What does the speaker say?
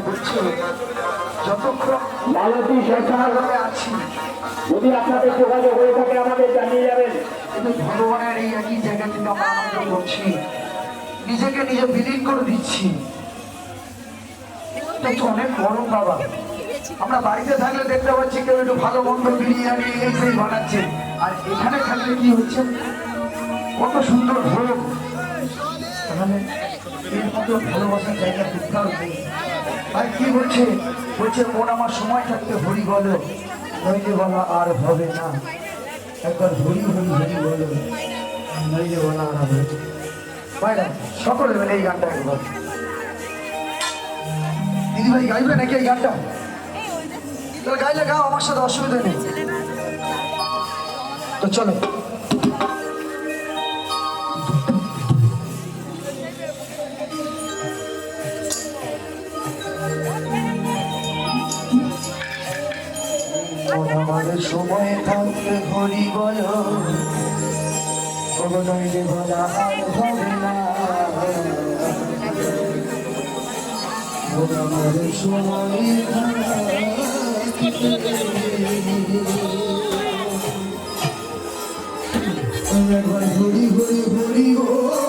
বুঝছে যতক্ষণ মালতী সরকার আছি যদি আপনাদের যোগাযোগ হয়ে থাকে আমাদের জানিয়ে যাবেন। কিন্তু ভগবানের এই একই জায়গা থেকে আমরা আনন্দ করছি, নিজেকে নিজে বিলীন করে দিচ্ছি। এটা তো অনেক গরম বাবা। আমরা বাড়িতে থাকলে দেখতে পাচ্ছি কেউ একটু ভালো মন্দ বিরিয়ানি এই সেই বানাচ্ছে, আর এখানে থাকলে কি হচ্ছে কত সুন্দর ভোগ। তাহলে এর মতো ভালোবাসার জায়গা কোথাও নেই। আর কি বলছে, বলছে মন আমার সময় থাকতে হরি বলো, নইলে বলা আর হবে না। একবার হরি হরি হরি বলো, নইলে বলা আর হবে না। ভাইরা সকলে মিলে এই গানটা একবার দিদিভাই গাইবে নাকি এই গানটা? তাহলে গাইলে গাও, আমার সাথে অসুবিধা নেই। তো চলো আমাদের সময় থাকতে হরি বলো, নইলে বলা আর হবে না। আমাদের সময় একবার হরি হরি হরি ও